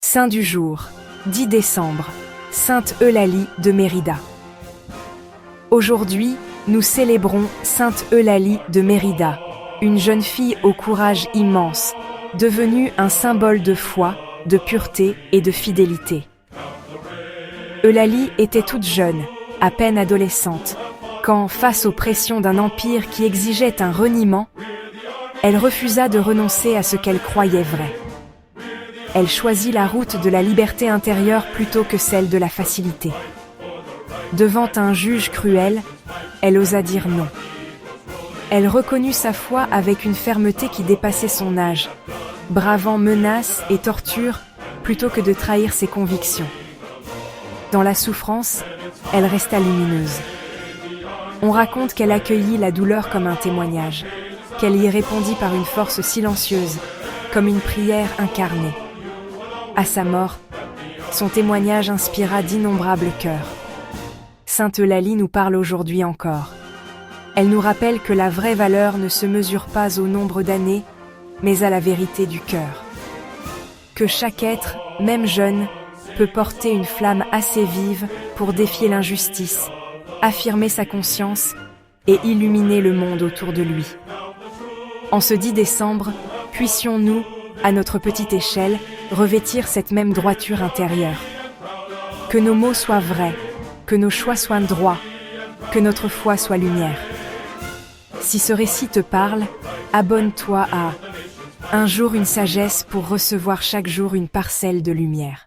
Saint du jour, 10 décembre, Sainte Eulalie de Mérida. Aujourd'hui, nous célébrons Sainte Eulalie de Mérida, une jeune fille au courage immense, devenue un symbole de foi, de pureté et de fidélité. Eulalie était toute jeune, à peine adolescente, quand, face aux pressions d'un empire qui exigeait un reniement, elle refusa de renoncer à ce qu'elle croyait vrai. Elle choisit la route de la liberté intérieure plutôt que celle de la facilité. Devant un juge cruel, elle osa dire non. Elle reconnut sa foi avec une fermeté qui dépassait son âge, bravant menaces et tortures plutôt que de trahir ses convictions. Dans la souffrance, elle resta lumineuse. On raconte qu'elle accueillit la douleur comme un témoignage, qu'elle y répondit par une force silencieuse, comme une prière incarnée. À sa mort, son témoignage inspira d'innombrables cœurs. Sainte Eulalie nous parle aujourd'hui encore. Elle nous rappelle que la vraie valeur ne se mesure pas au nombre d'années, mais à la vérité du cœur. Que chaque être, même jeune, peut porter une flamme assez vive pour défier l'injustice, affirmer sa conscience et illuminer le monde autour de lui. En ce 10 décembre, puissions-nous, à notre petite échelle, revêtir cette même droiture intérieure. Que nos mots soient vrais, que nos choix soient droits, que notre foi soit lumière. Si ce récit te parle, abonne-toi à Un jour une sagesse pour recevoir chaque jour une parcelle de lumière.